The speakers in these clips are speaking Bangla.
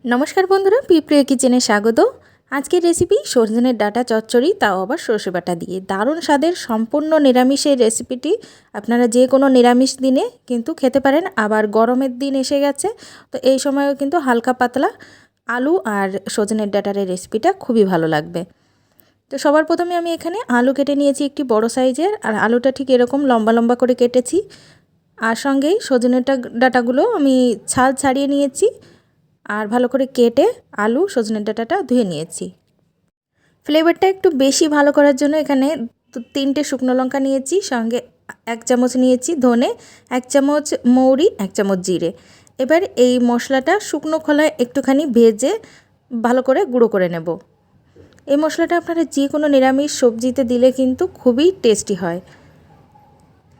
নমস্কার বন্ধুরা, পিঁপড়ে কিচেনে স্বাগত। আজকের রেসিপি সজনের ডাঁটা চচ্চড়ি, তাও আবার সর্ষে বাটা দিয়ে। দারুণ স্বাদের সম্পূর্ণ নিরামিষ এই রেসিপিটি আপনারা যে কোনো নিরামিষ দিনে কিন্তু খেতে পারেন। আবার গরমের দিন এসে গেছে, তো এই সময়ও কিন্তু হালকা পাতলা আলু আর সজনের ডাঁটার এই রেসিপিটা খুবই ভালো লাগবে। তো সবার প্রথমে আমি এখানে আলু কেটে নিয়েছি একটি বড় সাইজের, আর আলুটা ঠিক এরকম লম্বা লম্বা করে কেটেছি। আর সঙ্গেই সজনের ডাঁটাগুলো আমি ছাল ছাড়িয়ে নিয়েছি, আর ভালো করে কেটে আলু সজনের ডাঁটাটা ধুয়ে নিয়েছি। ফ্লেভারটা একটু বেশি ভালো করার জন্য এখানে 3টে শুকনো লঙ্কা নিয়েছি, সঙ্গে 1 চামচ নিয়েছি ধনে, 1 চামচ মৌরি, 1 চামচ জিরে। এবার এই মশলাটা শুকনো খোলায় একটুখানি ভেজে ভালো করে গুঁড়ো করে নেব। এই মশলাটা আপনারা যে কোনো নিরামিষ সবজিতে দিলে কিন্তু খুবই টেস্টি হয়।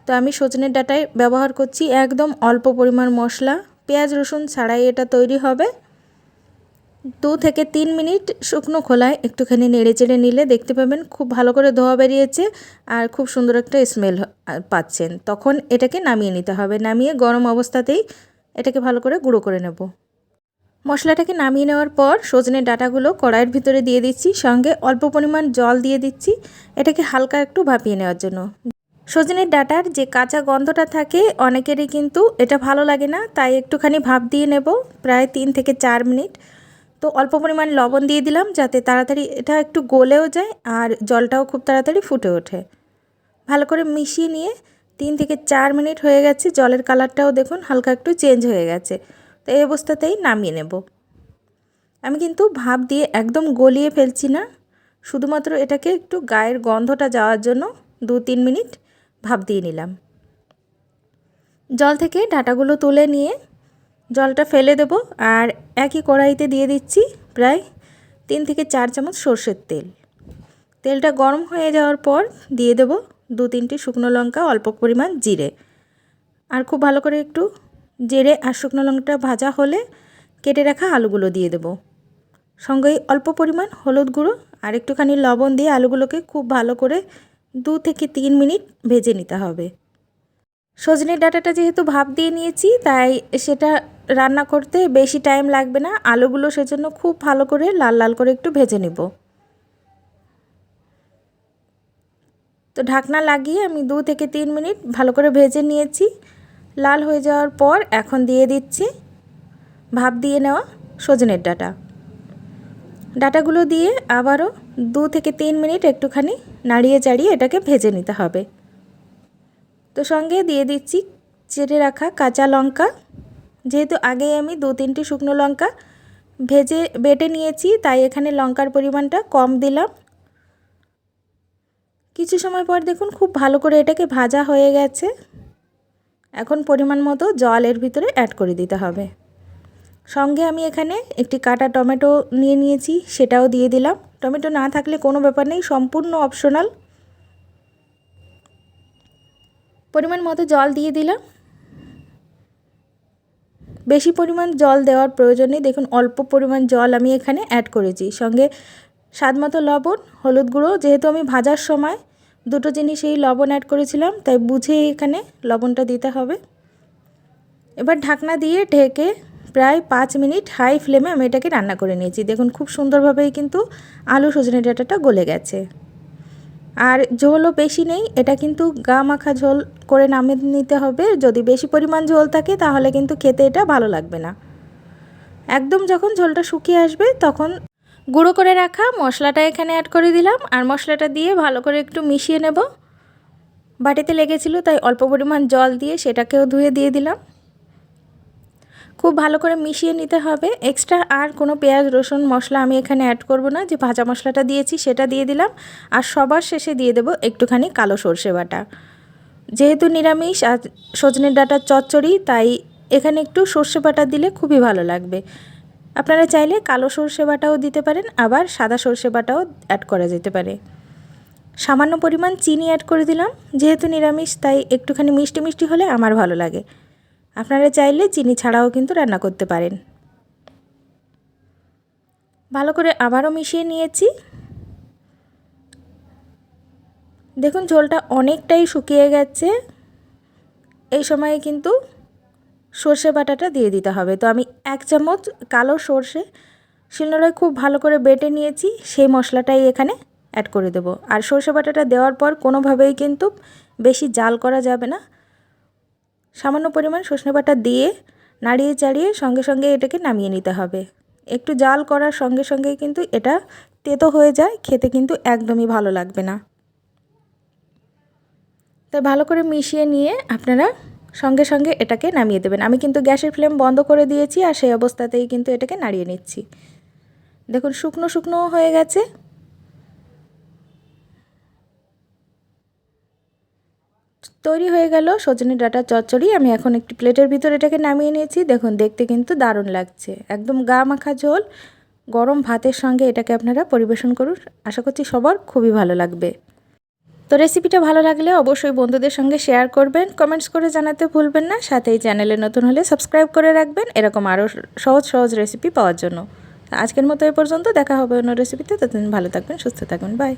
তো আমি সজনের ডাঁটায় ব্যবহার করছি একদম অল্প পরিমাণ মশলা, পেঁয়াজ রসুন ছাড়াই এটা তৈরি হবে। 2 থেকে 3 মিনিট শুকনো খোলায় একটুখানি নেড়ে চেড়ে নিলে দেখতে পাবেন খুব ভালো করে ধোয়া বেরিয়েছে আর খুব সুন্দর একটা স্মেল পাচ্ছেন। তখন এটাকে নামিয়ে নিতে হবে। নামিয়ে গরম অবস্থাতেই এটাকে ভালো করে গুঁড়ো করে নেব। মশলাটাকে নামিয়ে নেওয়ার পর সজনের ডাঁটাগুলো কড়াইয়ের ভিতরে দিয়ে দিচ্ছি, সঙ্গে অল্প পরিমাণ জল দিয়ে দিচ্ছি এটাকে হালকা একটু ভাপিয়ে নেওয়ার জন্য। সজনের ডাঁটার যে কাঁচা গন্ধটা থাকে অনেকেরই কিন্তু এটা ভালো লাগে না, তাই একটুখানি ভাপ দিয়ে নেব প্রায় 3 থেকে 4 মিনিট। তো অল্প পরিমাণ লবণ দিয়ে দিলাম যাতে তাড়াতাড়ি এটা একটু গলেও যায় আর জলটাও খুব তাড়াতাড়ি ফুটে ওঠে। ভালো করে মিশিয়ে নিয়ে 3 থেকে 4 মিনিট হয়ে গেছে, জলের কালারটাও দেখুন হালকা একটু চেঞ্জ হয়ে গেছে। তো এই অবস্থাতেই নামিয়ে নেব। আমি কিন্তু ভাপ দিয়ে একদম গলিয়ে ফেলছি না, শুধুমাত্র এটাকে একটু গায়ের গন্ধটা যাওয়ার জন্য 2-3 মিনিট ভাপ দিয়ে নিলাম। জল থেকে ডাঁটাগুলো তুলে নিয়ে জলটা ফেলে দেব, আর একই কড়াইতে দিয়ে দিচ্ছি প্রায় 3 থেকে 4 চামচ সর্ষের তেল। তেলটা গরম হয়ে যাওয়ার পর দিয়ে দেব 2-3টি শুকনো লঙ্কা, অল্প পরিমাণ জিরে। আর খুব ভালো করে একটু জিরে আর শুকনো লঙ্কাটা ভাজা হলে কেটে রাখা আলুগুলো দিয়ে দেব। সঙ্গে অল্প পরিমাণ হলুদ গুঁড়ো আর একটুখানি লবণ দিয়ে আলুগুলোকে খুব ভালো করে 2 থেকে 3 মিনিট ভেজে নিতে হবে। সজনের ডাঁটাটা যেহেতু ভাপ দিয়ে নিয়েছি, তাই সেটা রান্না করতে বেশি টাইম লাগবে না। আলুগুলো সেজন্য খুব ভালো করে লাল লাল করে একটু ভেজে নিব। তো ঢাকনা লাগিয়ে আমি 2 থেকে 3 মিনিট ভালো করে ভেজে নিয়েছি। লাল হয়ে যাওয়ার পর এখন দিয়ে দিচ্ছি ভাপ দিয়ে নেওয়া সজনের ডাঁটাগুলো দিয়ে আবারও 2 থেকে 3 মিনিট একটুখানি নাড়িয়ে চাড়িয়ে এটাকে ভেজে নিতে হবে। তো সঙ্গে দিয়ে দিচ্ছি চেটে রাখা কাঁচা লঙ্কা। যেহেতু আগে আমি 2-3টি শুকনো লঙ্কা ভেজে বেটে নিয়েছি, তাই এখানে লঙ্কার পরিমাণটা কম দিলাম। কিছু সময় পর দেখুন খুব ভালো করে এটাকে ভাজা হয়ে গেছে। এখন পরিমাণ মতো জল এর ভিতরে অ্যাড করে দিতে হবে। সঙ্গে আমি এখানে একটি কাটা টমেটো নিয়ে নিয়েছি, সেটাও দিয়ে দিলাম। টমেটো না থাকলে কোনো ব্যাপার নেই, সম্পূর্ণ অপশনাল। পরিমাণ মতো জল দিয়ে দিলাম। বেশি পরিমাণ জল দেওয়ার প্রয়োজন নেই, দেখুন অল্প পরিমাণ জল আমি এখানে অ্যাড করেছি। সঙ্গে স্বাদ মতো লবণ, হলুদ গুঁড়ো, যেহেতু আমি ভাজার সময় দুটো জিনিসেই লবণ অ্যাড করেছিলাম, তাই বুঝে এখানে লবণটা দিতে হবে। এবার ঢাকনা দিয়ে ঢেকে প্রায় 5 মিনিট হাই ফ্লেমে আমি এটাকে রান্না করে নিয়েছি। দেখুন খুব সুন্দরভাবেই কিন্তু আলু সজনে ডাঁটাটা গলে গেছে। আর ঝোলও বেশি নেই, এটা কিন্তু গা মাখা ঝোল করে নামিয়ে নিতে হবে। যদি বেশি পরিমাণ ঝোল থাকে তাহলে কিন্তু খেতে এটা ভালো লাগবে না। একদম যখন ঝোলটা শুকিয়ে আসবে তখন গুঁড়ো করে রাখা মশলাটা এখানে অ্যাড করে দিলাম, আর মশলাটা দিয়ে ভালো করে একটু মিশিয়ে নেব। বাটিতে লেগেছিল তাই অল্প পরিমাণ জল দিয়ে সেটাকেও ধুয়ে দিয়ে দিলাম। খুব ভালো করে মিশিয়ে নিতে হবে। এক্সট্রা আর কোনো পেঁয়াজ রসুন মশলা আমি এখানে অ্যাড করব না, যে ভাজা মশলাটা দিয়েছি সেটা দিয়ে দিলাম। আর সবার শেষে দিয়ে দেব একটুখানি কালো সর্ষে বাটা। যেহেতু নিরামিষ আর সজনের ডাঁটার চচ্চড়ি, তাই এখানে একটু সর্ষে বাটা দিলে খুবই ভালো লাগবে। আপনারা চাইলে কালো সর্ষে বাটাও দিতে পারেন, আবার সাদা সর্ষে বাটাও অ্যাড করা যেতে পারে। সামান্য পরিমাণ চিনি অ্যাড করে দিলাম, যেহেতু নিরামিষ তাই একটুখানি মিষ্টি মিষ্টি হলে আমার ভালো লাগে। আপনারা চাইলে চিনি ছাড়াও কিন্তু রান্না করতে পারেন। ভালো করে আবারও মিশিয়ে নিয়েছি। দেখুন ঝোলটা অনেকটাই শুকিয়ে গেছে। এই সময়ে কিন্তু সর্ষে বাটাটা দিয়ে দিতে হবে। তো আমি 1 চামচ কালো সর্ষে শিলনোড়ায় খুব ভালো করে বেটে নিয়েছি, সেই মশলাটাই এখানে অ্যাড করে দেব। আর সর্ষে বাটাটা দেওয়ার পর কোনোভাবেই কিন্তু বেশি জাল করা যাবে না। সামান্য পরিমাণ সর্ষে বাটা দিয়ে নাড়িয়ে চাড়িয়ে সঙ্গে সঙ্গে এটাকে নামিয়ে নিতে হবে। একটু জাল করার সঙ্গে সঙ্গেই কিন্তু এটা তেতো হয়ে যায়, খেতে কিন্তু একদমই ভালো লাগবে না। তাই ভালো করে মিশিয়ে নিয়ে আপনারা সঙ্গে সঙ্গে এটাকে নামিয়ে দেবেন। আমি কিন্তু গ্যাসের ফ্লেম বন্ধ করে দিয়েছি, আর সেই অবস্থাতেই কিন্তু এটাকে নাড়িয়ে নিচ্ছি। দেখুন শুকনো শুকনো হয়ে গেছে। তৈরি হয়ে গেল সজনে ডাঁটা চচ্চড়ি। আমি এখন একটি প্লেটের ভিতর এটাকে নামিয়ে নিয়েছি। দেখুন দেখতে কিন্তু দারুণ লাগছে, একদম গা মাখা ঝোল। গরম ভাতের সঙ্গে এটাকে আপনারা পরিবেশন করুন, আশা করছি সবার খুবই ভালো লাগবে। তো রেসিপিটা ভালো লাগলে অবশ্যই বন্ধুদের সঙ্গে শেয়ার করবেন, কমেন্টস করে জানাতে ভুলবেন না। সাথে এই চ্যানেলে নতুন হলে সাবস্ক্রাইব করে রাখবেন এরকম আরও সহজ সহজ রেসিপি পাওয়ার জন্য। আজকের মতো এ পর্যন্ত, দেখা হবে অন্য রেসিপিতে। ততদিন ভালো থাকবেন, সুস্থ থাকবেন, বাই।